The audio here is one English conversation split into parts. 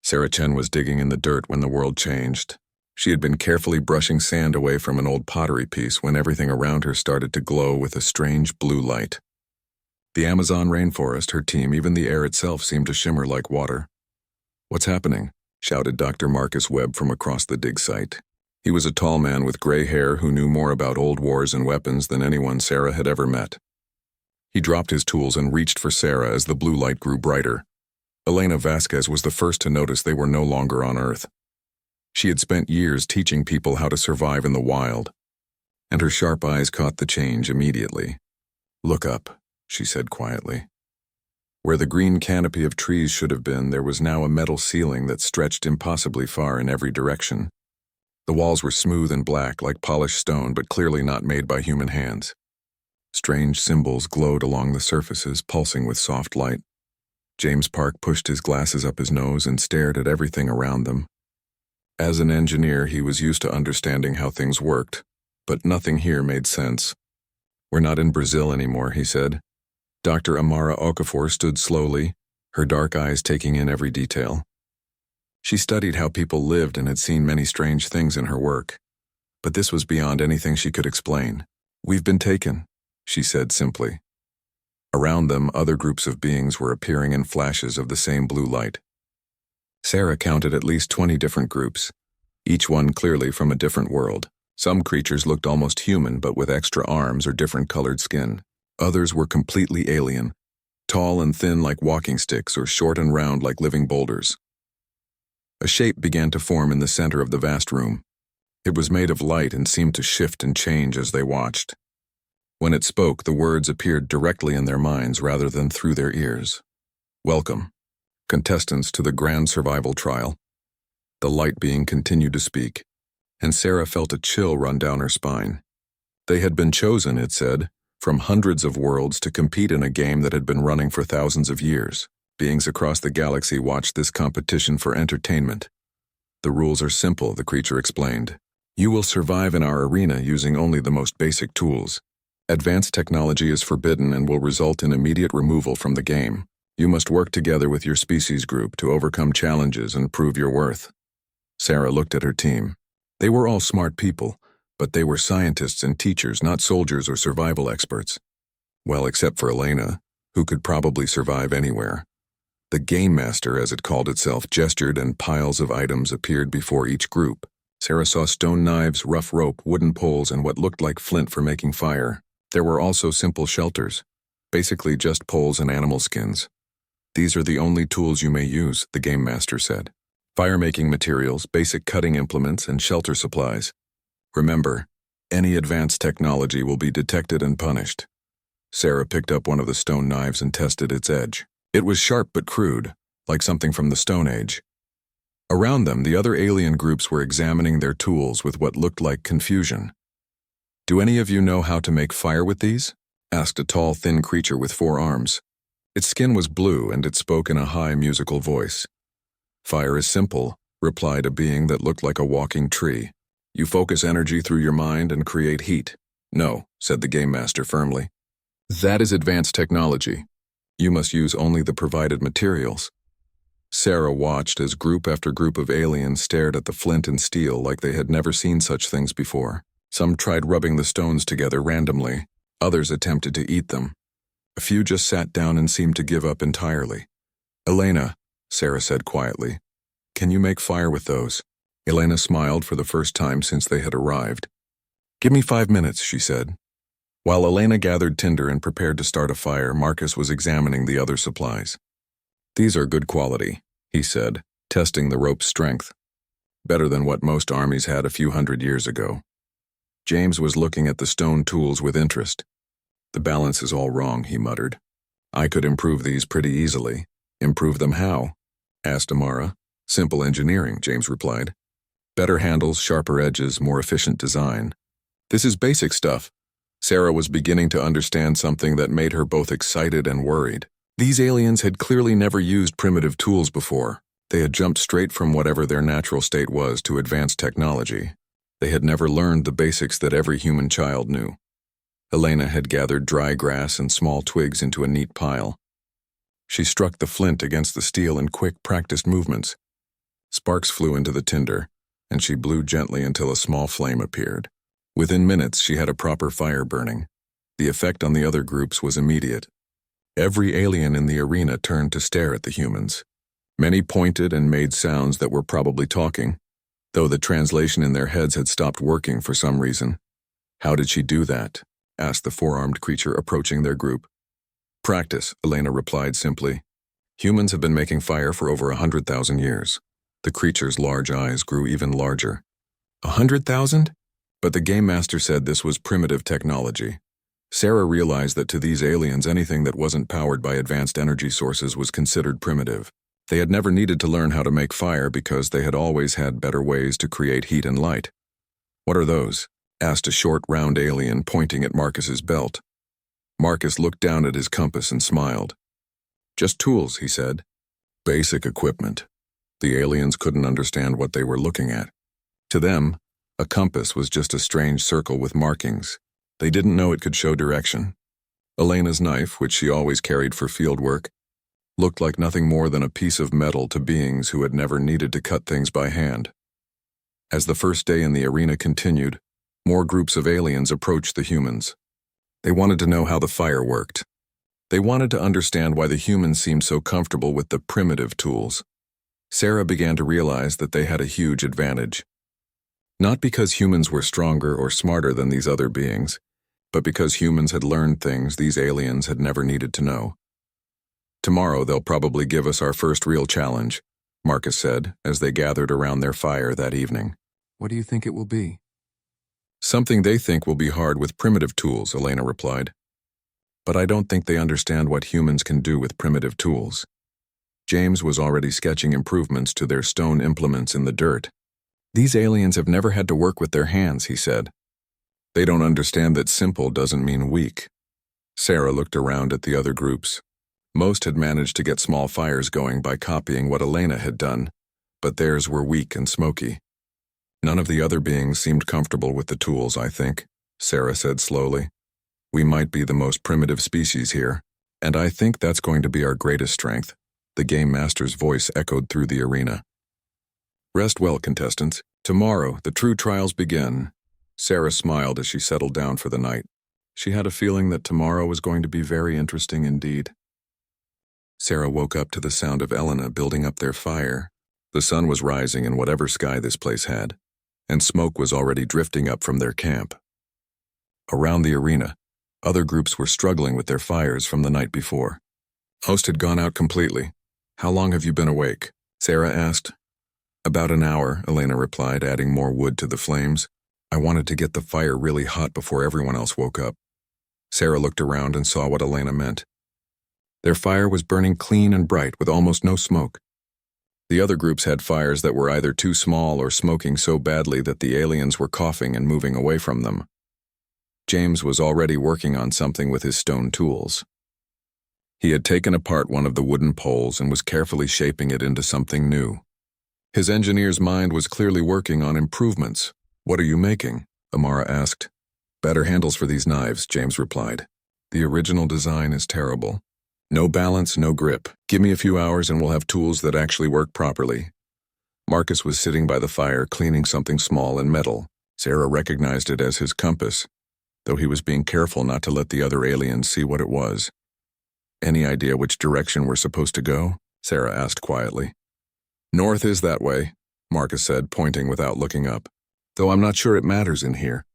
Sarah Chen was digging in the dirt when the world changed. She had been carefully brushing sand away from an old pottery piece when everything around her started to glow with a strange blue light. The Amazon rainforest, her team, even the air itself seemed to shimmer like water. "What's happening?" shouted Dr. Marcus Webb from across the dig site. He was a tall man with gray hair who knew more about old wars and weapons than anyone Sarah had ever met. He dropped his tools and reached for Sarah as the blue light grew brighter. Elena Vasquez was the first to notice they were no longer on Earth. She had spent years teaching people how to survive in the wild, and her sharp eyes caught the change immediately. "Look up," she said quietly. Where the green canopy of trees should have been, there was now a metal ceiling that stretched impossibly far in every direction. The walls were smooth and black, like polished stone, but clearly not made by human hands. Strange symbols glowed along the surfaces, pulsing with soft light. James Park pushed his glasses up his nose and stared at everything around them. As an engineer, he was used to understanding how things worked, but nothing here made sense. "We're not in Brazil anymore," he said. Dr. Amara Okafor stood slowly, her dark eyes taking in every detail. She studied how people lived and had seen many strange things in her work. But this was beyond anything she could explain. "We've been taken," she said simply. Around them, other groups of beings were appearing in flashes of the same blue light. Sarah counted at least 20 different groups, each one clearly from a different world. Some creatures looked almost human, but with extra arms or different colored skin. Others were completely alien, tall and thin like walking sticks or short and round like living boulders. A shape began to form in the center of the vast room. It was made of light and seemed to shift and change as they watched. When it spoke, the words appeared directly in their minds rather than through their ears. "Welcome, contestants to the grand survival trial." The light being continued to speak, and Sarah felt a chill run down her spine. They had been chosen, it said, from hundreds of worlds to compete in a game that had been running for thousands of years. Beings across the galaxy watched this competition for entertainment. "The rules are simple," the creature explained. "You will survive in our arena using only the most basic tools. Advanced technology is forbidden and will result in immediate removal from the game. You must work together with your species group to overcome challenges and prove your worth." Sarah looked at her team. They were all smart people, but they were scientists and teachers, not soldiers or survival experts. Well, except for Elena, who could probably survive anywhere. The Game Master, as it called itself, gestured and piles of items appeared before each group. Sarah saw stone knives, rough rope, wooden poles, and what looked like flint for making fire. There were also simple shelters, basically just poles and animal skins. "These are the only tools you may use," the Game Master said. "Fire-making materials, basic cutting implements, and shelter supplies. Remember, any advanced technology will be detected and punished." Sarah picked up one of the stone knives and tested its edge. It was sharp but crude, like something from the Stone Age. Around them, the other alien groups were examining their tools with what looked like confusion. "Do any of you know how to make fire with these?" asked a tall, thin creature with 4 arms. Its skin was blue and it spoke in a high, musical voice. "Fire is simple," replied a being that looked like a walking tree. "You focus energy through your mind and create heat." "No," said the Game Master firmly. "That is advanced technology. You must use only the provided materials." Sarah watched as group after group of aliens stared at the flint and steel like they had never seen such things before. Some tried rubbing the stones together randomly. Others attempted to eat them. A few just sat down and seemed to give up entirely. "Elena," Sarah said quietly, "can you make fire with those?" Elena smiled for the first time since they had arrived. "Give me 5 minutes," she said. While Elena gathered tinder and prepared to start a fire, Marcus was examining the other supplies. "These are good quality," he said, testing the rope's strength. "Better than what most armies had a few hundred years ago." James was looking at the stone tools with interest. "The balance is all wrong," he muttered. "I could improve these pretty easily." "Improve them how?" asked Amara. "Simple engineering," James replied. "Better handles, sharper edges, more efficient design." "This is basic stuff." Sarah was beginning to understand something that made her both excited and worried. These aliens had clearly never used primitive tools before. They had jumped straight from whatever their natural state was to advanced technology. They had never learned the basics that every human child knew. Elena had gathered dry grass and small twigs into a neat pile. She struck the flint against the steel in quick, practiced movements. Sparks flew into the tinder, and she blew gently until a small flame appeared. Within minutes, she had a proper fire burning. The effect on the other groups was immediate. Every alien in the arena turned to stare at the humans. Many pointed and made sounds that were probably talking, though the translation in their heads had stopped working for some reason. "How did she do that?" asked the four-armed creature approaching their group. "Practice," Elena replied simply. "Humans have been making fire for over 100,000 years." The creature's large eyes grew even larger. 100,000? But the game master said this was primitive technology. Sarah realized that to these aliens anything that wasn't powered by advanced energy sources was considered primitive. They had never needed to learn how to make fire because they had always had better ways to create heat and light. "What are those?" asked a short, round alien pointing at Marcus's belt. Marcus looked down at his compass and smiled. "Just tools," he said. "Basic equipment." The aliens couldn't understand what they were looking at. To them, a compass was just a strange circle with markings. They didn't know it could show direction. Elena's knife, which she always carried for field work, looked like nothing more than a piece of metal to beings who had never needed to cut things by hand. As the first day in the arena continued, more groups of aliens approached the humans. They wanted to know how the fire worked. They wanted to understand why the humans seemed so comfortable with the primitive tools. Sarah began to realize that they had a huge advantage. Not because humans were stronger or smarter than these other beings, but because humans had learned things these aliens had never needed to know. "Tomorrow they'll probably give us our first real challenge," Marcus said as they gathered around their fire that evening. "What do you think it will be?" "Something they think will be hard with primitive tools," Elena replied. "But I don't think they understand what humans can do with primitive tools." James was already sketching improvements to their stone implements in the dirt. "These aliens have never had to work with their hands," he said. "They don't understand that simple doesn't mean weak." Sarah looked around at the other groups. Most had managed to get small fires going by copying what Elena had done, but theirs were weak and smoky. "None of the other beings seemed comfortable with the tools, I think," Sarah said slowly. "We might be the most primitive species here, and I think that's going to be our greatest strength." The game master's voice echoed through the arena. "Rest well, contestants. Tomorrow, the true trials begin." Sarah smiled as she settled down for the night. She had a feeling that tomorrow was going to be very interesting indeed. Sarah woke up to the sound of Elena building up their fire. The sun was rising in whatever sky this place had, and smoke was already drifting up from their camp. Around the arena, other groups were struggling with their fires from the night before. Most had gone out completely. "How long have you been awake?" Sarah asked. "About an hour," Elena replied, adding more wood to the flames. "I wanted to get the fire really hot before everyone else woke up." Sarah looked around and saw what Elena meant. Their fire was burning clean and bright with almost no smoke. The other groups had fires that were either too small or smoking so badly that the aliens were coughing and moving away from them. James was already working on something with his stone tools. He had taken apart one of the wooden poles and was carefully shaping it into something new. His engineer's mind was clearly working on improvements. "What are you making?" Amara asked. "Better handles for these knives," James replied. "The original design is terrible. No balance, no grip. Give me a few hours and we'll have tools that actually work properly." Marcus was sitting by the fire cleaning something small and metal. Sarah recognized it as his compass, though he was being careful not to let the other aliens see what it was. "Any idea which direction we're supposed to go?" Sarah asked quietly. "North is that way," Marcus said, pointing without looking up. "Though I'm not sure it matters in here.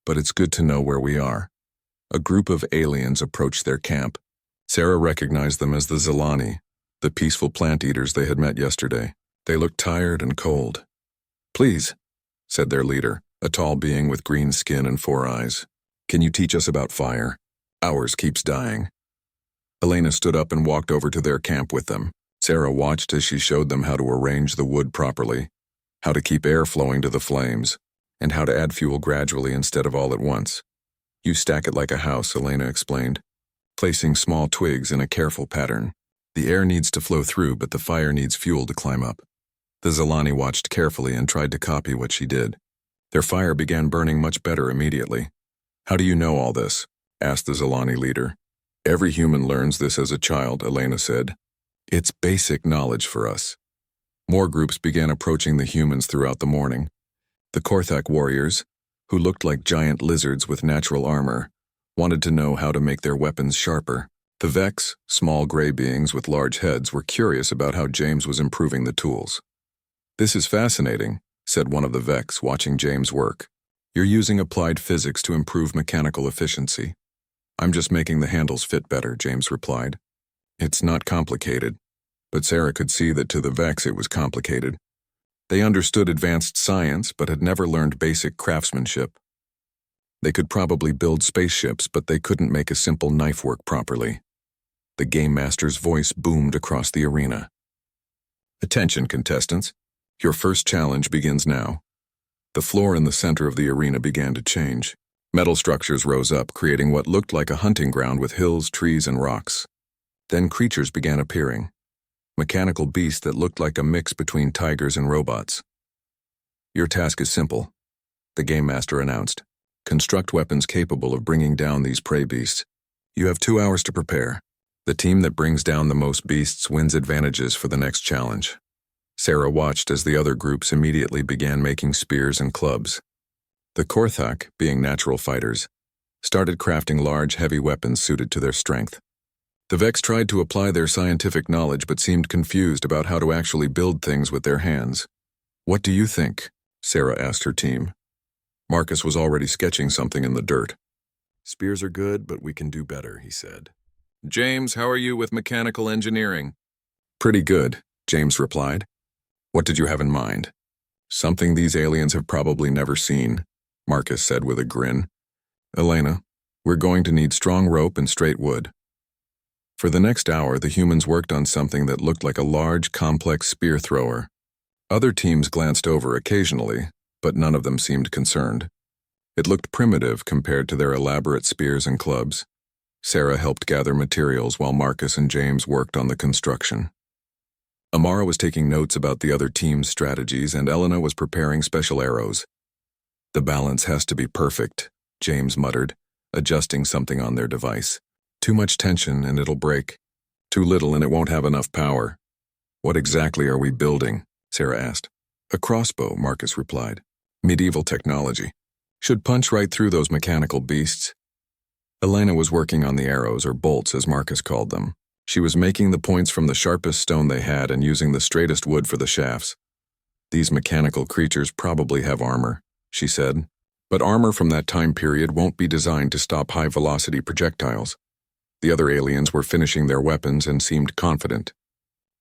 But it's good to know where we are." A group of aliens approached their camp. Sarah recognized them as the Zilani, the peaceful plant-eaters they had met yesterday. They looked tired and cold. "Please," said their leader, a tall being with green skin and 4 eyes. "Can you teach us about fire? Ours keeps dying." Elena stood up and walked over to their camp with them. Sarah watched as she showed them how to arrange the wood properly, how to keep air flowing to the flames, and how to add fuel gradually instead of all at once. "You stack it like a house," Elena explained, placing small twigs in a careful pattern. "The air needs to flow through, but the fire needs fuel to climb up." The Zilani watched carefully and tried to copy what she did. Their fire began burning much better immediately. "How do you know all this?" asked the Zilani leader. "Every human learns this as a child," Elena said. "It's basic knowledge for us." More groups began approaching the humans throughout the morning. The Korthak warriors, who looked like giant lizards with natural armor, wanted to know how to make their weapons sharper. The Vex, small gray beings with large heads, were curious about how James was improving the tools. "This is fascinating," said one of the Vex, watching James work. "You're using applied physics to improve mechanical efficiency." "I'm just making the handles fit better," James replied. "It's not complicated." But Sarah could see that to the Vex it was complicated. They understood advanced science but had never learned basic craftsmanship. They could probably build spaceships, but they couldn't make a simple knife work properly. The Game Master's voice boomed across the arena. "Attention, contestants. Your first challenge begins now." The floor in the center of the arena began to change. Metal structures rose up, creating what looked like a hunting ground with hills, trees, and rocks. Then creatures began appearing. Mechanical beasts that looked like a mix between tigers and robots. "Your task is simple," the Game Master announced. "Construct weapons capable of bringing down these prey beasts. You have 2 hours to prepare. The team that brings down the most beasts wins advantages for the next challenge." Sarah watched as the other groups immediately began making spears and clubs. The Korthak, being natural fighters, started crafting large, heavy weapons suited to their strength. The Vex tried to apply their scientific knowledge but seemed confused about how to actually build things with their hands. "What do you think?" Sarah asked her team. Marcus was already sketching something in the dirt. "Spears are good, but we can do better," he said. "James, how are you with mechanical engineering?" "Pretty good," James replied. "What did you have in mind?" "Something these aliens have probably never seen," Marcus said with a grin. "Elena, we're going to need strong rope and straight wood." For the next hour, the humans worked on something that looked like a large, complex spear thrower. Other teams glanced over occasionally, but none of them seemed concerned. It looked primitive compared to their elaborate spears and clubs. Sarah helped gather materials while Marcus and James worked on the construction. Amara was taking notes about the other team's strategies, and Elena was preparing special arrows. "The balance has to be perfect," James muttered, adjusting something on their device. "Too much tension and it'll break. Too little and it won't have enough power." "What exactly are we building?" Sarah asked. "A crossbow," Marcus replied. "Medieval technology. Should punch right through those mechanical beasts." Elena was working on the arrows, or bolts as Marcus called them. She was making the points from the sharpest stone they had and using the straightest wood for the shafts. "These mechanical creatures probably have armor," she said. "But armor from that time period won't be designed to stop high-velocity projectiles." The other aliens were finishing their weapons and seemed confident.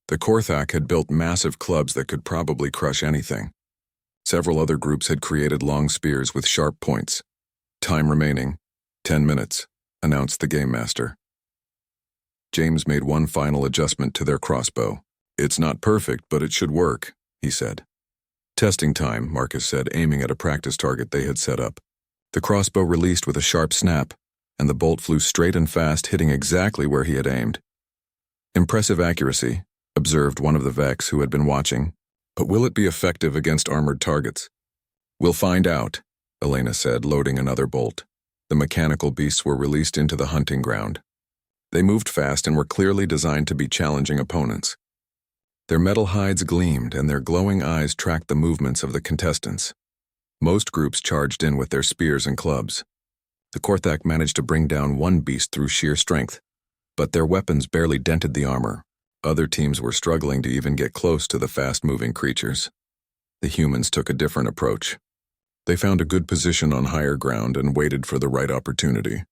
The Korthak had built massive clubs that could probably crush anything. Several other groups had created long spears with sharp points. "Time remaining, 10 minutes, announced the Game Master. James made one final adjustment to their crossbow. "It's not perfect, but it should work," he said. "Testing time," Marcus said, aiming at a practice target they had set up. The crossbow released with a sharp snap, and the bolt flew straight and fast, hitting exactly where he had aimed. "Impressive accuracy," observed one of the Vex who had been watching. "But will it be effective against armored targets?" "We'll find out," Elena said, loading another bolt. The mechanical beasts were released into the hunting ground. They moved fast and were clearly designed to be challenging opponents. Their metal hides gleamed and their glowing eyes tracked the movements of the contestants. Most groups charged in with their spears and clubs. The Korthak managed to bring down one beast through sheer strength, but their weapons barely dented the armor. Other teams were struggling to even get close to the fast-moving creatures. The humans took a different approach. They found a good position on higher ground and waited for the right opportunity.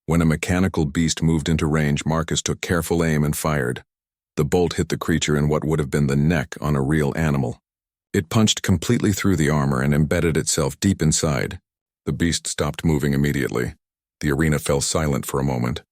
When a mechanical beast moved into range, Marcus took careful aim and fired. The bolt hit the creature in what would have been the neck on a real animal. It punched completely through the armor and embedded itself deep inside. The beast stopped moving immediately. The arena fell silent for a moment.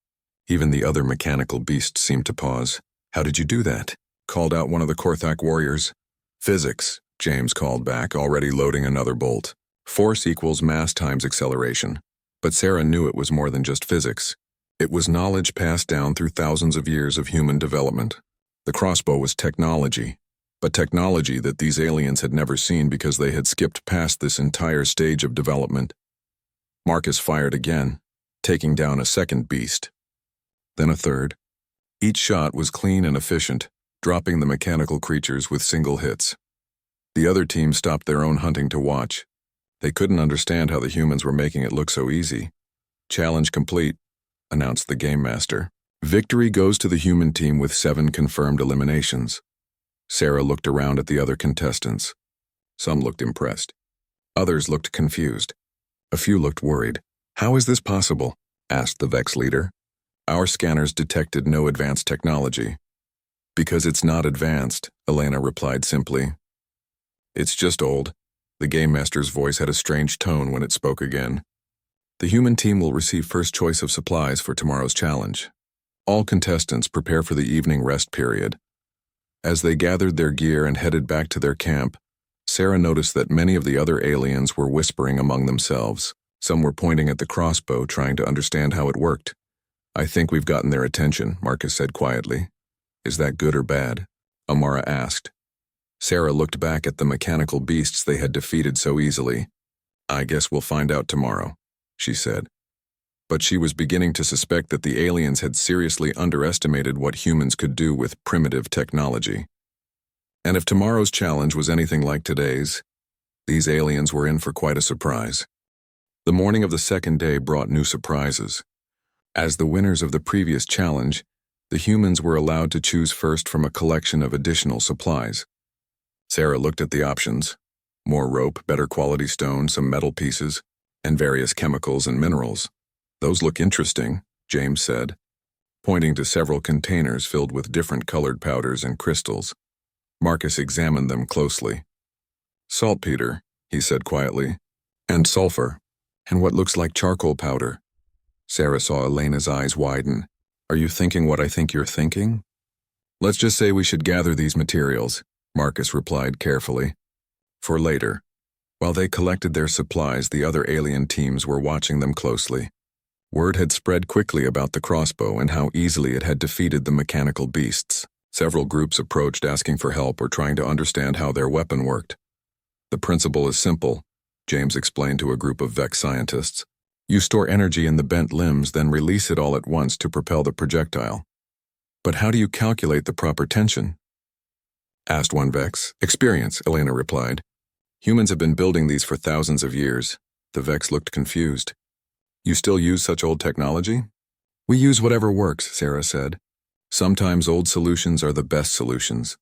Even the other mechanical beasts seemed to pause. "How did you do that?" called out one of the Korthak warriors. "Physics," James called back, already loading another bolt. "Force equals mass times acceleration." But Sarah knew it was more than just physics. It was knowledge passed down through thousands of years of human development. The crossbow was technology, but technology that these aliens had never seen because they had skipped past this entire stage of development. Marcus fired again, taking down a second beast. Then a third. Each shot was clean and efficient, dropping the mechanical creatures with single hits. The other team stopped their own hunting to watch. They couldn't understand how the humans were making it look so easy. "Challenge complete," announced the game master. "Victory goes to the human team with 7 confirmed eliminations." Sarah looked around at the other contestants. Some looked impressed. Others looked confused. A few looked worried. "How is this possible?" asked the Vex leader. "Our scanners detected no advanced technology." "Because it's not advanced," Elena replied simply. "It's just old." The game master's voice had a strange tone when it spoke again. "The human team will receive first choice of supplies for tomorrow's challenge. All contestants prepare for the evening rest period." As they gathered their gear and headed back to their camp, Sarah noticed that many of the other aliens were whispering among themselves. Some were pointing at the crossbow, trying to understand how it worked. "I think we've gotten their attention," Marcus said quietly. "Is that good or bad?" Amara asked. Sarah looked back at the mechanical beasts they had defeated so easily. "I guess we'll find out tomorrow," she said. But she was beginning to suspect that the aliens had seriously underestimated what humans could do with primitive technology. And if tomorrow's challenge was anything like today's, these aliens were in for quite a surprise. The morning of the second day brought new surprises. As the winners of the previous challenge, the humans were allowed to choose first from a collection of additional supplies. Sarah looked at the options: more rope, better quality stone, some metal pieces, and various chemicals and minerals. "Those look interesting," James said, pointing to several containers filled with different colored powders and crystals. Marcus examined them closely. "Saltpeter," he said quietly, "and sulfur, and what looks like charcoal powder." Sarah saw Elena's eyes widen. "Are you thinking what I think you're thinking?" "Let's just say we should gather these materials," Marcus replied carefully, "for later." While they collected their supplies, the other alien teams were watching them closely. Word had spread quickly about the crossbow and how easily it had defeated the mechanical beasts. Several groups approached asking for help or trying to understand how their weapon worked. "The principle is simple," James explained to a group of Vex scientists. "You store energy in the bent limbs, then release it all at once to propel the projectile." "But how do you calculate the proper tension?" asked one Vex. "Experience," Elena replied. "Humans have been building these for thousands of years." The Vex looked confused. "You still use such old technology?" "We use whatever works," Sarah said. "Sometimes old solutions are the best solutions."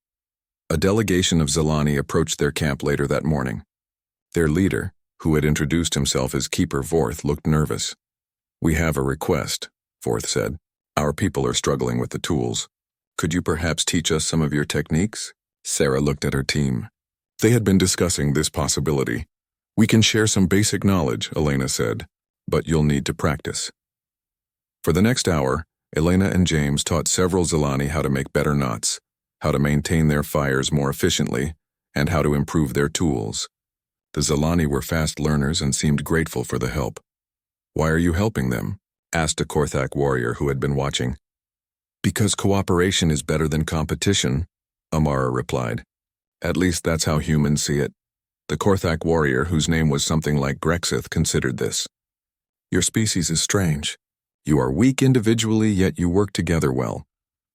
A delegation of Zelani approached their camp later that morning. Their leader, who had introduced himself as Keeper Vorth, looked nervous. "We have a request," Vorth said. "Our people are struggling with the tools. Could you perhaps teach us some of your techniques?" Sarah looked at her team. They had been discussing this possibility. "We can share some basic knowledge," Elena said, "but you'll need to practice." For the next hour, Elena and James taught several Zelani how to make better knots, how to maintain their fires more efficiently, and how to improve their tools. The Zelani were fast learners and seemed grateful for the help. "Why are you helping them?" asked a Korthak warrior who had been watching. "Because cooperation is better than competition," Amara replied. "At least that's how humans see it." The Korthak warrior, whose name was something like Grexith, considered this. "Your species is strange. You are weak individually, yet you work together well."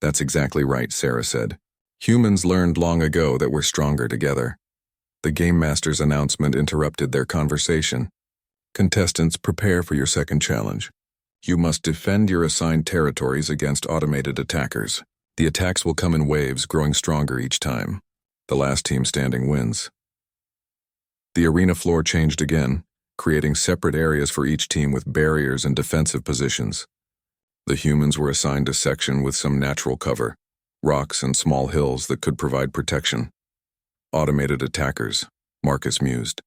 "That's exactly right," Sarah said. "Humans learned long ago that we're stronger together." The Game Master's announcement interrupted their conversation. "Contestants, prepare for your second challenge. You must defend your assigned territories against automated attackers. The attacks will come in waves, growing stronger each time. The last team standing wins." The arena floor changed again, creating separate areas for each team with barriers and defensive positions. The humans were assigned a section with some natural cover, rocks and small hills that could provide protection. Automated attackers, Marcus mused.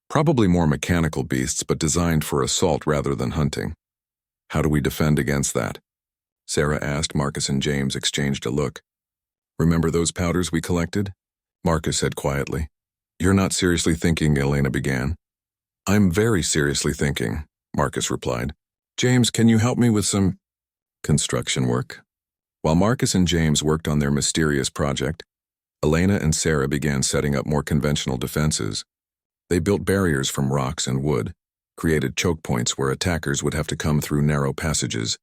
Probably more mechanical beasts, but designed for assault rather than hunting. How do we defend against that? Sarah asked. Marcus and James exchanged a look. Remember those powders we collected? Marcus said quietly. You're not seriously thinking, Elena began. I'm very seriously thinking, Marcus replied. James, can you help me with some construction work? While Marcus and James worked on their mysterious project, Elena and Sarah began setting up more conventional defenses. They built barriers from rocks and wood, created choke points where attackers would have to come through narrow passages,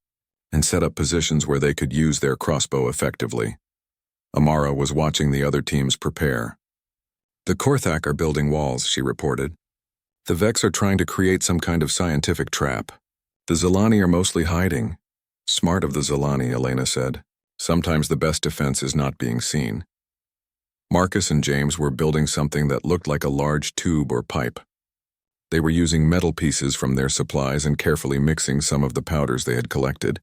and set up positions where they could use their crossbow effectively. Amara was watching the other teams prepare. The Korthak are building walls, she reported. The Vex are trying to create some kind of scientific trap. The Zilani are mostly hiding. Smart of the Zilani, Elena said. Sometimes the best defense is not being seen. Marcus and James were building something that looked like a large tube or pipe. They were using metal pieces from their supplies and carefully mixing some of the powders they had collected.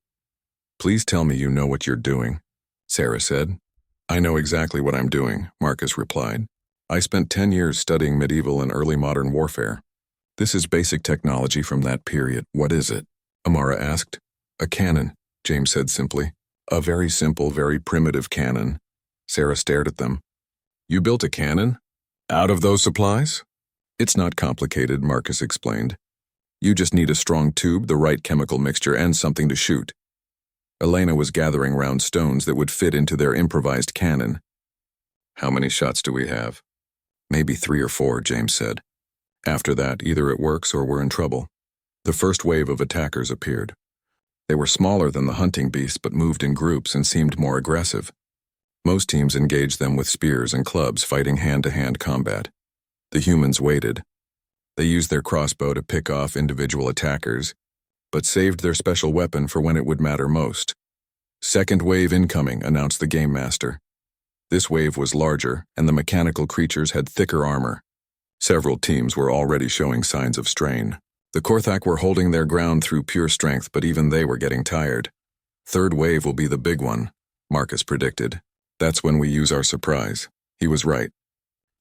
Please tell me you know what you're doing, Sarah said. I know exactly what I'm doing, Marcus replied. I spent 10 years studying medieval and early modern warfare. This is basic technology from that period. What is it? Amara asked. A cannon, James said simply. A very simple, very primitive cannon. Sarah stared at them. You built a cannon? Out of those supplies? It's not complicated, Marcus explained. You just need a strong tube, the right chemical mixture, and something to shoot. Elena was gathering round stones that would fit into their improvised cannon. How many shots do we have? Maybe 3 or 4, James said. After that, either it works or we're in trouble. The first wave of attackers appeared. They were smaller than the hunting beasts but moved in groups and seemed more aggressive. Most teams engaged them with spears and clubs, fighting hand-to-hand combat. The humans waited. They used their crossbow to pick off individual attackers, but saved their special weapon for when it would matter most. Second wave incoming, announced the game master. This wave was larger, and the mechanical creatures had thicker armor. Several teams were already showing signs of strain. The Korthak were holding their ground through pure strength, but even they were getting tired. Third wave will be the big one, Marcus predicted. That's when we use our surprise. He was right.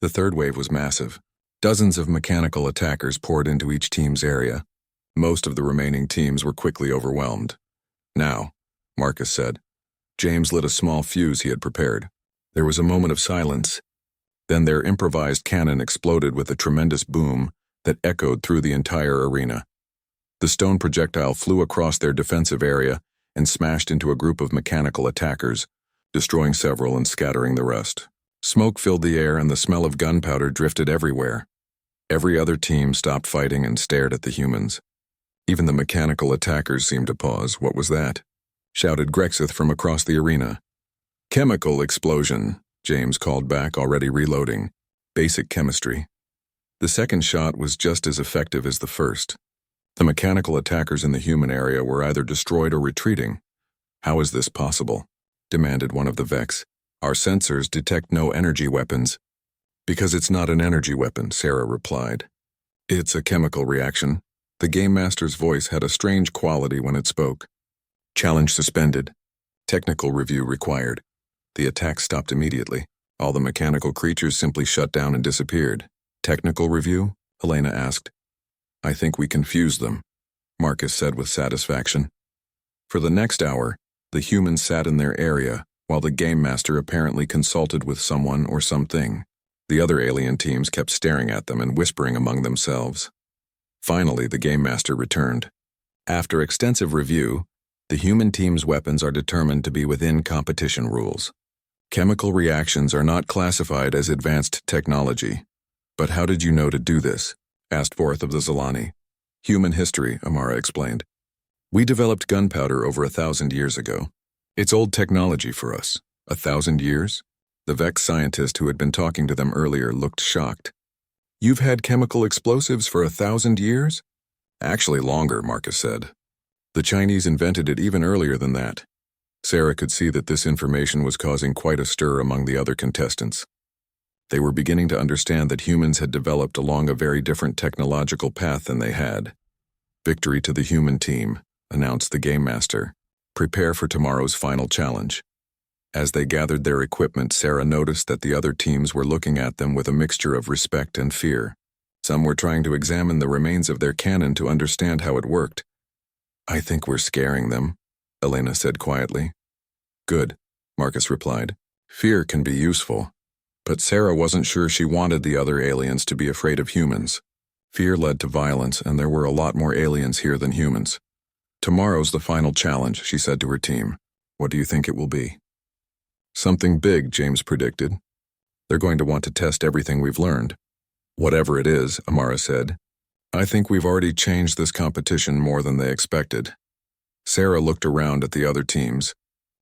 The third wave was massive. Dozens of mechanical attackers poured into each team's area. Most of the remaining teams were quickly overwhelmed. Now, Marcus said. James lit a small fuse he had prepared. There was a moment of silence. Then their improvised cannon exploded with a tremendous boom that echoed through the entire arena. The stone projectile flew across their defensive area and smashed into a group of mechanical attackers, destroying several and scattering the rest. Smoke filled the air and the smell of gunpowder drifted everywhere. Every other team stopped fighting and stared at the humans. Even the mechanical attackers seemed to pause. What was that? Shouted Grexith from across the arena. Chemical explosion, James called back, already reloading. Basic chemistry. The second shot was just as effective as the first. The mechanical attackers in the human area were either destroyed or retreating. How is this possible? Demanded one of the Vex. Our sensors detect no energy weapons. Because it's not an energy weapon, Sarah replied. It's a chemical reaction. The Game Master's voice had a strange quality when it spoke. Challenge suspended. Technical review required. The attack stopped immediately. All the mechanical creatures simply shut down and disappeared. Technical review? Elena asked. I think we confused them, Marcus said with satisfaction. For the next hour, the humans sat in their area, while the Game Master apparently consulted with someone or something. The other alien teams kept staring at them and whispering among themselves. Finally, the Game Master returned. After extensive review, the human team's weapons are determined to be within competition rules. Chemical reactions are not classified as advanced technology. But how did you know to do this? Asked Fourth of the Zilani. Human history, Amara explained. We developed gunpowder over 1,000 years ago. It's old technology for us. 1,000 years? The Vex scientist who had been talking to them earlier looked shocked. You've had chemical explosives for 1,000 years? Actually longer, Marcus said. The Chinese invented it even earlier than that. Sarah could see that this information was causing quite a stir among the other contestants. They were beginning to understand that humans had developed along a very different technological path than they had. Victory to the human team, announced the Game Master. Prepare for tomorrow's final challenge. As they gathered their equipment, Sarah noticed that the other teams were looking at them with a mixture of respect and fear. Some were trying to examine the remains of their cannon to understand how it worked. I think we're scaring them, Elena said quietly. Good, Marcus replied. Fear can be useful. But Sarah wasn't sure she wanted the other aliens to be afraid of humans. Fear led to violence, and there were a lot more aliens here than humans. Tomorrow's the final challenge, she said to her team. What do you think it will be? Something big, James predicted. They're going to want to test everything we've learned. Whatever it is, Amara said. I think we've already changed this competition more than they expected. Sarah looked around at the other teams,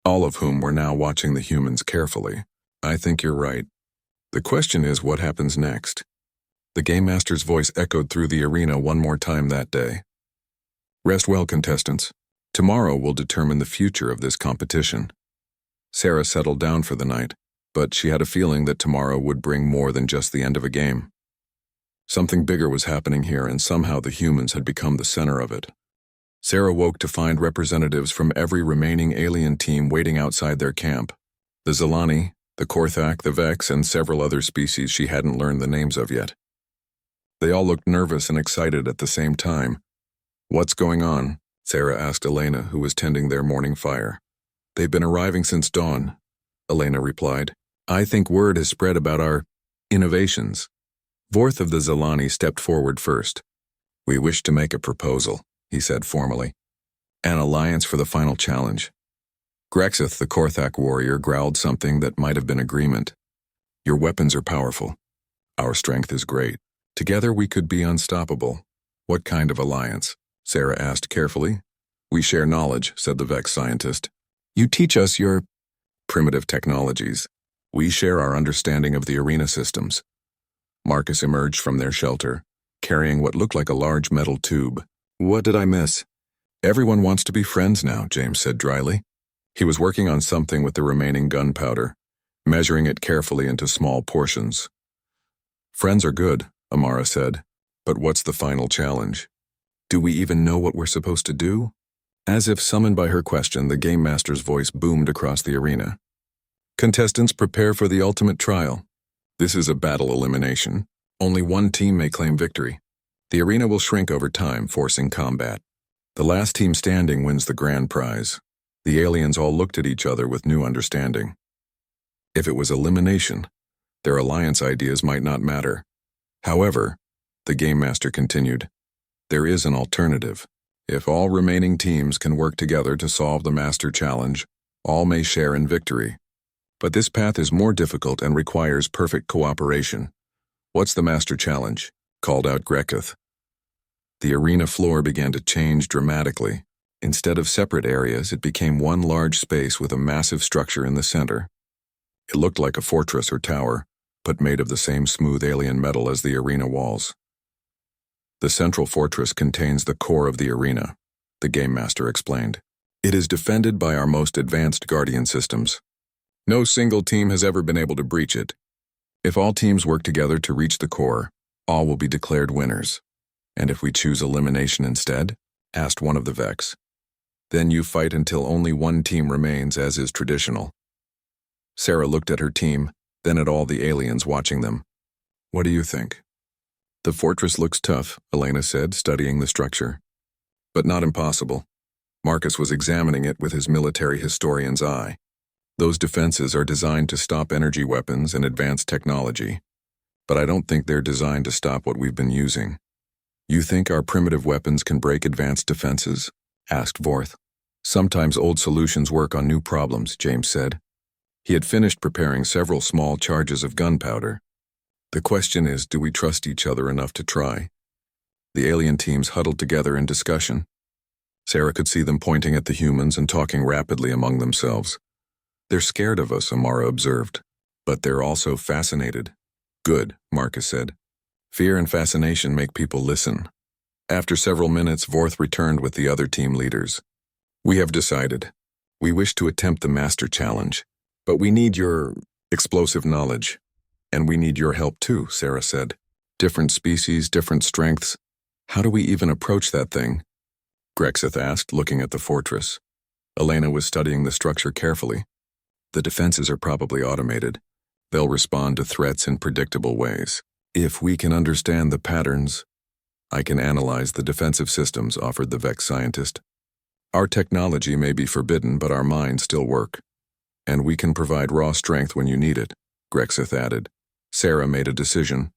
all of whom were now watching the humans carefully. I think you're right. The question is what happens next? The Game Master's voice echoed through the arena one more time that day. Rest well, contestants. Tomorrow will determine the future of this competition. Sarah settled down for the night, but she had a feeling that tomorrow would bring more than just the end of a game. Something bigger was happening here, and somehow the humans had become the center of it. Sarah woke to find representatives from every remaining alien team waiting outside their camp. The Zilani, the Korthak, the Vex, and several other species she hadn't learned the names of yet. They all looked nervous and excited at the same time. "What's going on?" Sarah asked Elena, who was tending their morning fire. "They've been arriving since dawn," Elena replied. "I think word has spread about our innovations." Vorth of the Zilani stepped forward first. "We wish to make a proposal," he said formally. "An alliance for the final challenge." Grexith, the Korthak warrior, growled something that might have been agreement. "Your weapons are powerful. Our strength is great. Together we could be unstoppable. What kind of alliance?" Sarah asked carefully. "We share knowledge," said the Vex scientist. "You teach us your primitive technologies. We share our understanding of the arena systems." Marcus emerged from their shelter, carrying what looked like a large metal tube. "What did I miss?" "Everyone wants to be friends now," James said dryly. He was working on something with the remaining gunpowder, measuring it carefully into small portions. "Friends are good," Amara said, "but what's the final challenge? Do we even know what we're supposed to do?" As if summoned by her question, the Game Master's voice boomed across the arena. "Contestants, prepare for the ultimate trial. This is a battle elimination. Only one team may claim victory. The arena will shrink over time, forcing combat. The last team standing wins the grand prize." The aliens all looked at each other with new understanding. If it was elimination, their alliance ideas might not matter. However, the Game Master continued, there is an alternative. If all remaining teams can work together to solve the Master Challenge, all may share in victory. But this path is more difficult and requires perfect cooperation. "What's the Master Challenge?" called out Grexith. The arena floor began to change dramatically. Instead of separate areas, it became one large space with a massive structure in the center. It looked like a fortress or tower, but made of the same smooth alien metal as the arena walls. The central fortress contains the core of the arena, the Game Master explained. It is defended by our most advanced Guardian systems. No single team has ever been able to breach it. If all teams work together to reach the core, all will be declared winners. "And if we choose elimination instead?" asked one of the Vex. "Then you fight until only one team remains, as is traditional." Sarah looked at her team, then at all the aliens watching them. "What do you think?" "The fortress looks tough," Elena said, studying the structure. "But not impossible." Marcus was examining it with his military historian's eye. "Those defenses are designed to stop energy weapons and advanced technology. But I don't think they're designed to stop what we've been using." "You think our primitive weapons can break advanced defenses?" asked Vorth. "Sometimes old solutions work on new problems," James said. He had finished preparing several small charges of gunpowder. "The question is, do we trust each other enough to try?" The alien teams huddled together in discussion. Sarah could see them pointing at the humans and talking rapidly among themselves. "They're scared of us," Amara observed. "But they're also fascinated." "Good," Marcus said. "Fear and fascination make people listen." After several minutes, Vorth returned with the other team leaders. "We have decided. We wish to attempt the Master Challenge, but we need your explosive knowledge. And we need your help too," Sarah said. "Different species, different strengths. How do we even approach that thing?" Grexith asked, looking at the fortress. Elena was studying the structure carefully. "The defenses are probably automated. They'll respond to threats in predictable ways. If we can understand the patterns, I can analyze the defensive systems," offered the Vex scientist. "Our technology may be forbidden, but our minds still work. And we can provide raw strength when you need it," Grexith added. Sarah made a decision.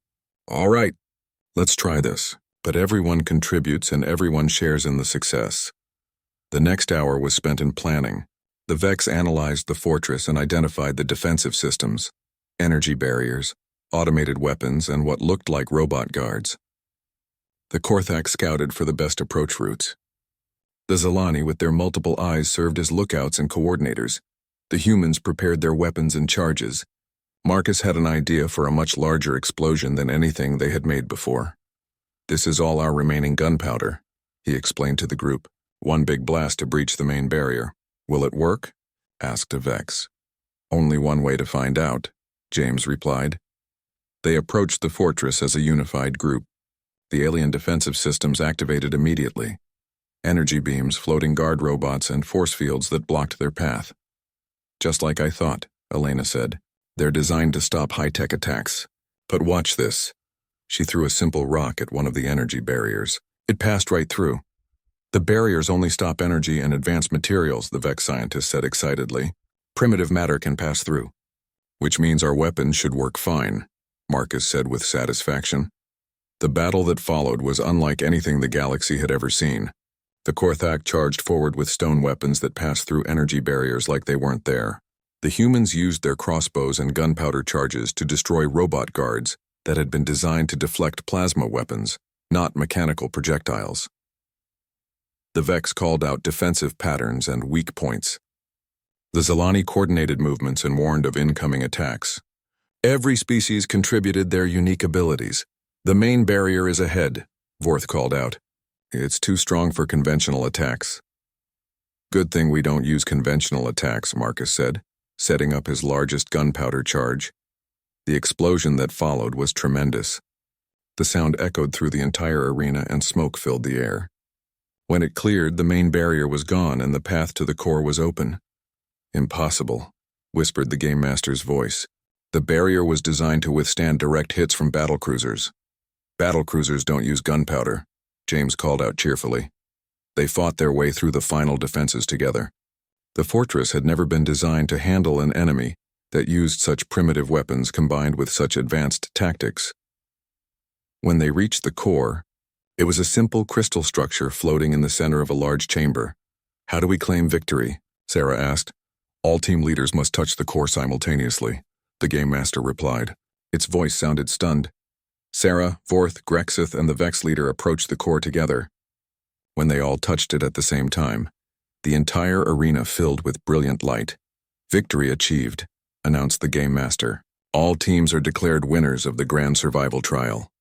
"All right, let's try this. But everyone contributes and everyone shares in the success." The next hour was spent in planning. The Vex analyzed the fortress and identified the defensive systems, energy barriers, automated weapons, and what looked like robot guards. The Korthak scouted for the best approach routes. The Zilani with their multiple eyes served as lookouts and coordinators. The humans prepared their weapons and charges, Marcus had an idea for a much larger explosion than anything they had made before. "This is all our remaining gunpowder," he explained to the group. "One big blast to breach the main barrier. Will it work?" asked a Vex. "Only one way to find out," James replied. They approached the fortress as a unified group. The alien defensive systems activated immediately. Energy beams, floating guard robots, and force fields that blocked their path. "Just like I thought," Elena said. "They're designed to stop high-tech attacks. But watch this." She threw a simple rock at one of the energy barriers. It passed right through. "The barriers only stop energy and advanced materials," the Vex scientist said excitedly. "Primitive matter can pass through." "Which means our weapons should work fine," Marcus said with satisfaction. The battle that followed was unlike anything the galaxy had ever seen. The Korthak charged forward with stone weapons that passed through energy barriers like they weren't there. The humans used their crossbows and gunpowder charges to destroy robot guards that had been designed to deflect plasma weapons, not mechanical projectiles. The Vex called out defensive patterns and weak points. The Zilani coordinated movements and warned of incoming attacks. Every species contributed their unique abilities. "The main barrier is ahead," Vorth called out. "It's too strong for conventional attacks." "Good thing we don't use conventional attacks," Marcus said, setting up his largest gunpowder charge. The explosion that followed was tremendous. The sound echoed through the entire arena and smoke filled the air. When it cleared, the main barrier was gone and the path to the core was open. "Impossible," whispered the Game Master's voice. "The barrier was designed to withstand direct hits from battlecruisers." "Battlecruisers don't use gunpowder," James called out cheerfully. They fought their way through the final defenses together. The fortress had never been designed to handle an enemy that used such primitive weapons combined with such advanced tactics. When they reached the core, it was a simple crystal structure floating in the center of a large chamber. "How do we claim victory?" Sarah asked. "All team leaders must touch the core simultaneously," the Game Master replied. Its voice sounded stunned. Sarah, Vorth, Grexith, and the Vex leader approached the core together. When they all touched it at the same time, the entire arena filled with brilliant light. "Victory achieved," announced the Game Master. "All teams are declared winners of the Grand Survival Trial."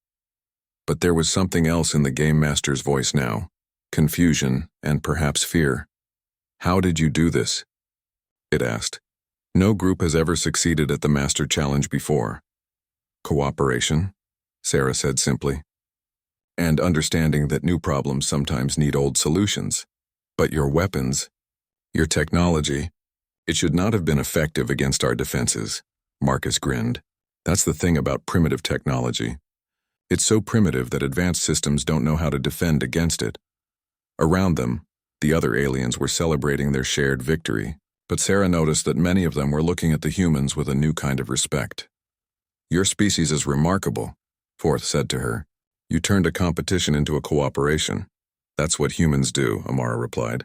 But there was something else in the Game Master's voice now. Confusion and perhaps fear. "How did you do this?" it asked. "No group has ever succeeded at the Master Challenge before." "Cooperation," Sarah said simply. "And understanding that new problems sometimes need old solutions. But your weapons, your technology, it should not have been effective against our defenses," Marcus grinned. "That's the thing about primitive technology. It's so primitive that advanced systems don't know how to defend against it." Around them, the other aliens were celebrating their shared victory, but Sarah noticed that many of them were looking at the humans with a new kind of respect. "Your species is remarkable," Vorth said to her. "You turned a competition into a cooperation." "That's what humans do," Amara replied.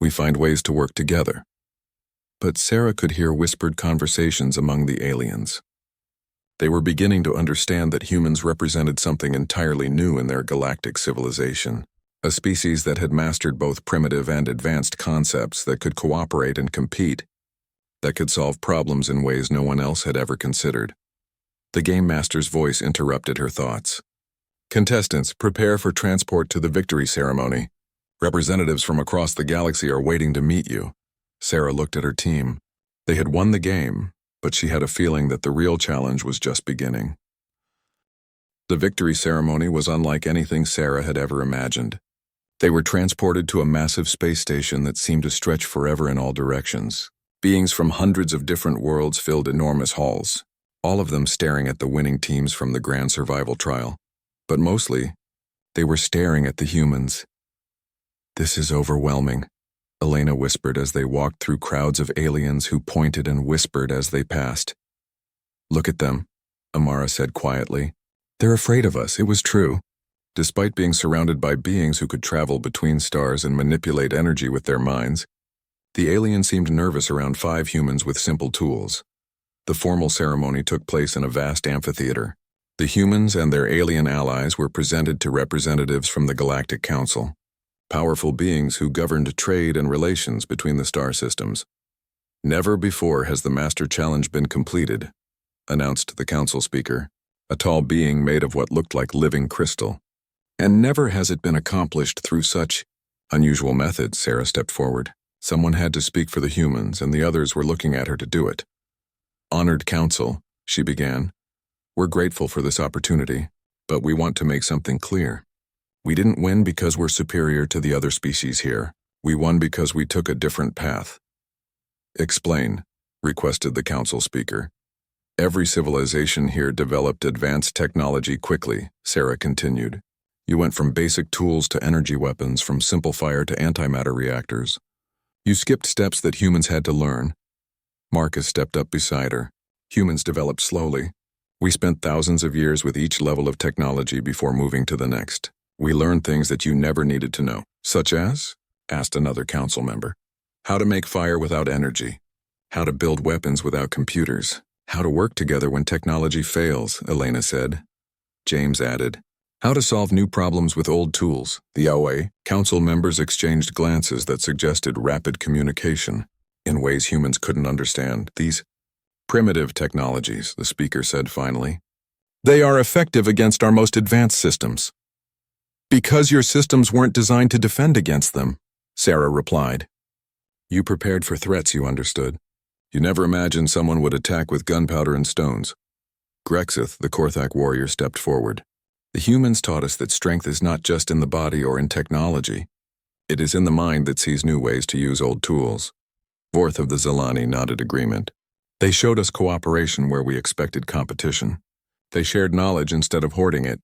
"We find ways to work together." But Sarah could hear whispered conversations among the aliens. They were beginning to understand that humans represented something entirely new in their galactic civilization, a species that had mastered both primitive and advanced concepts that could cooperate and compete, that could solve problems in ways no one else had ever considered. The Game Master's voice interrupted her thoughts. "Contestants, prepare for transport to the victory ceremony. Representatives from across the galaxy are waiting to meet you." Sarah looked at her team. They had won the game, but she had a feeling that the real challenge was just beginning. The victory ceremony was unlike anything Sarah had ever imagined. They were transported to a massive space station that seemed to stretch forever in all directions. Beings from hundreds of different worlds filled enormous halls, all of them staring at the winning teams from the Grand Survival Trial. But mostly, they were staring at the humans. "This is overwhelming," Elena whispered as they walked through crowds of aliens who pointed and whispered as they passed. "Look at them," Amara said quietly. "They're afraid of us, it was true." Despite being surrounded by beings who could travel between stars and manipulate energy with their minds, the aliens seemed nervous around 5 humans with simple tools. The formal ceremony took place in a vast amphitheater. The humans and their alien allies were presented to representatives from the Galactic Council, powerful beings who governed trade and relations between the star systems. Never before has the Master Challenge been completed, announced the council speaker, a tall being made of what looked like living crystal. And never has it been accomplished through such unusual methods. Sarah stepped forward. Someone had to speak for the humans, and the others were looking at her to do it. Honored Council, she began. We're grateful for this opportunity, but we want to make something clear. We didn't win because we're superior to the other species here. We won because we took a different path. Explain, requested the council speaker. Every civilization here developed advanced technology quickly, Sarah continued. You went from basic tools to energy weapons, from simple fire to antimatter reactors. You skipped steps that humans had to learn. Marcus stepped up beside her. Humans developed slowly. We spent thousands of years with each level of technology before moving to the next. We learned things that you never needed to know. Such as? Asked another council member. How to make fire without energy. How to build weapons without computers. How to work together when technology fails, Elena said. James added. How to solve new problems with old tools. The OA council members exchanged glances that suggested rapid communication in ways humans couldn't understand. These primitive technologies, the speaker said finally. They are effective against our most advanced systems. Because your systems weren't designed to defend against them, Sarah replied. You prepared for threats, you understood. You never imagined someone would attack with gunpowder and stones. Grexith, the Korthak warrior, stepped forward. The humans taught us that strength is not just in the body or in technology. It is in the mind that sees new ways to use old tools. Vorth of the Zelani nodded agreement. They showed us cooperation where we expected competition. They shared knowledge instead of hoarding it.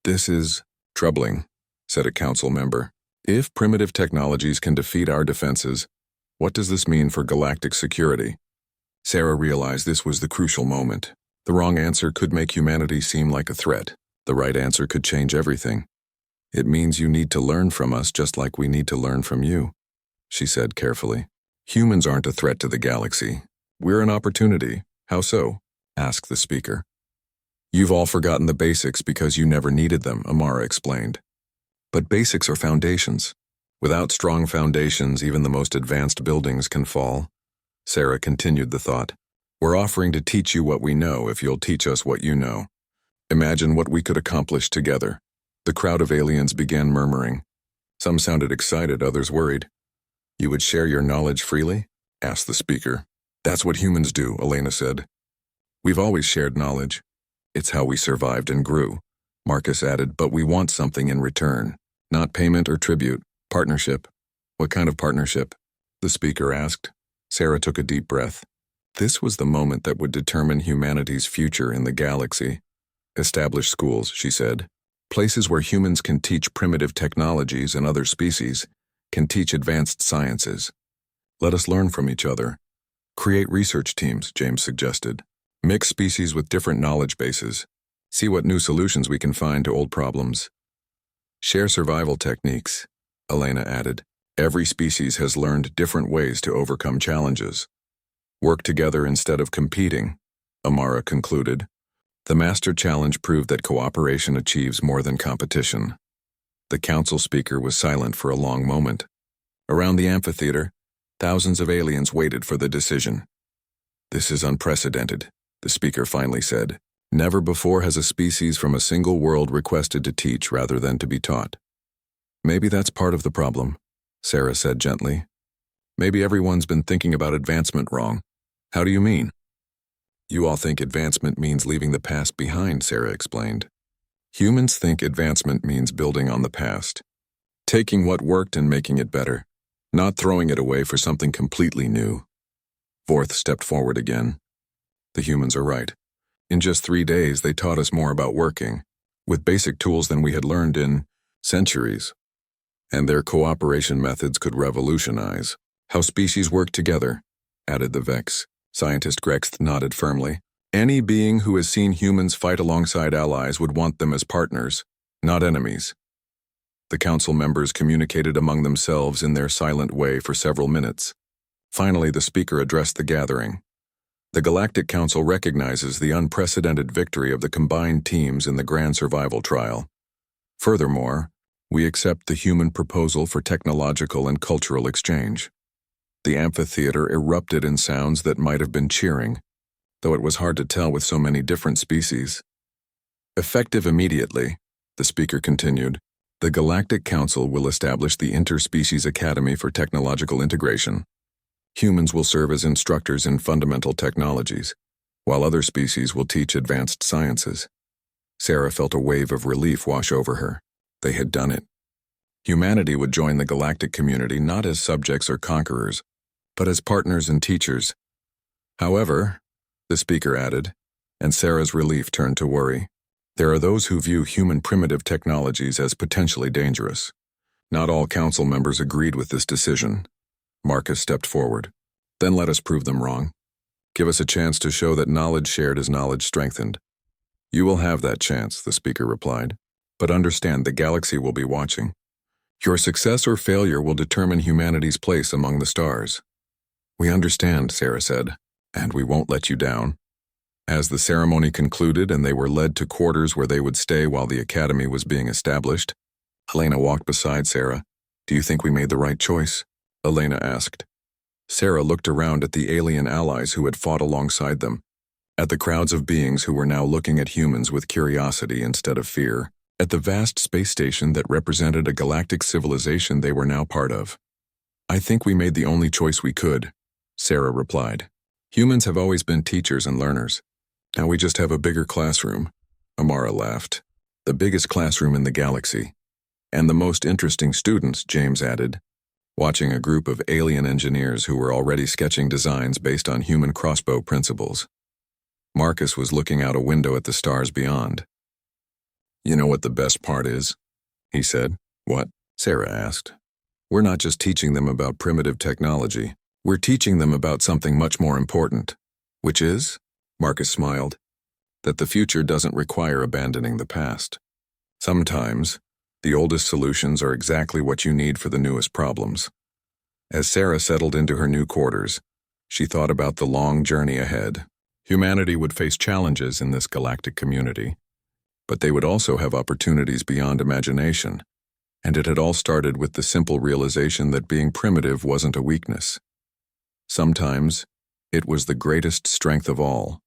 This is troubling, said a council member. If primitive technologies can defeat our defenses, what does this mean for galactic security? Sarah realized this was the crucial moment. The wrong answer could make humanity seem like a threat. The right answer could change everything. It means you need to learn from us just like we need to learn from you, she said carefully. Humans aren't a threat to the galaxy. We're an opportunity. How so? Asked the speaker. You've all forgotten the basics because you never needed them, Amara explained. But basics are foundations. Without strong foundations, even the most advanced buildings can fall. Sarah continued the thought. We're offering to teach you what we know if you'll teach us what you know. Imagine what we could accomplish together. The crowd of aliens began murmuring. Some sounded excited, others worried. You would share your knowledge freely? Asked the speaker. That's what humans do, Elena said. We've always shared knowledge. It's how we survived and grew. Marcus added, but we want something in return. Not payment or tribute. Partnership. What kind of partnership? The speaker asked. Sarah took a deep breath. This was the moment that would determine humanity's future in the galaxy. Establish schools, she said. Places where humans can teach primitive technologies and other species can teach advanced sciences. Let us learn from each other. Create research teams, James suggested. Mix species with different knowledge bases. See what new solutions we can find to old problems. Share survival techniques, Elena added. Every species has learned different ways to overcome challenges. Work together instead of competing, Amara concluded. The Master Challenge proved that cooperation achieves more than competition. The council speaker was silent for a long moment. Around the amphitheater, thousands of aliens waited for the decision. This is unprecedented, the speaker finally said. Never before has a species from a single world requested to teach rather than to be taught. Maybe that's part of the problem, Sarah said gently. Maybe everyone's been thinking about advancement wrong. How do you mean? You all think advancement means leaving the past behind, Sarah explained. Humans think advancement means building on the past, taking what worked and making it better, not throwing it away for something completely new. Vorth stepped forward again. The humans are right. In just 3 days, they taught us more about working, with basic tools than we had learned in centuries. And their cooperation methods could revolutionize how species work together, added the Vex. Scientist Grexth nodded firmly. Any being who has seen humans fight alongside allies would want them as partners, not enemies. The council members communicated among themselves in their silent way for several minutes. Finally, the speaker addressed the gathering. The Galactic Council recognizes the unprecedented victory of the combined teams in the Grand Survival Trial. Furthermore, we accept the human proposal for technological and cultural exchange. The amphitheater erupted in sounds that might have been cheering, though it was hard to tell with so many different species. Effective immediately, the speaker continued, the Galactic Council will establish the Interspecies Academy for Technological Integration. Humans will serve as instructors in fundamental technologies, while other species will teach advanced sciences. Sarah felt a wave of relief wash over her. They had done it. Humanity would join the galactic community not as subjects or conquerors, but as partners and teachers. However, the speaker added, and Sarah's relief turned to worry, there are those who view human primitive technologies as potentially dangerous. Not all council members agreed with this decision. Marcus stepped forward. Then let us prove them wrong. Give us a chance to show that knowledge shared is knowledge strengthened. You will have that chance, the speaker replied. But understand the galaxy will be watching. Your success or failure will determine humanity's place among the stars. We understand, Sarah said, and we won't let you down. As the ceremony concluded and they were led to quarters where they would stay while the academy was being established, Helena walked beside Sarah. Do you think we made the right choice? Elena asked. Sarah looked around at the alien allies who had fought alongside them, at the crowds of beings who were now looking at humans with curiosity instead of fear, at the vast space station that represented a galactic civilization they were now part of. I think we made the only choice we could, Sarah replied. Humans have always been teachers and learners. Now we just have a bigger classroom. Amara laughed. The biggest classroom in the galaxy. And the most interesting students, James added, watching a group of alien engineers who were already sketching designs based on human crossbow principles. Marcus was looking out a window at the stars beyond. You know what the best part is? He said. What? Sarah asked. We're not just teaching them about primitive technology. We're teaching them about something much more important. Which is? Marcus smiled. That the future doesn't require abandoning the past. Sometimes, the oldest solutions are exactly what you need for the newest problems. As Sarah settled into her new quarters, she thought about the long journey ahead. Humanity would face challenges in this galactic community, but they would also have opportunities beyond imagination, and it had all started with the simple realization that being primitive wasn't a weakness. Sometimes, it was the greatest strength of all.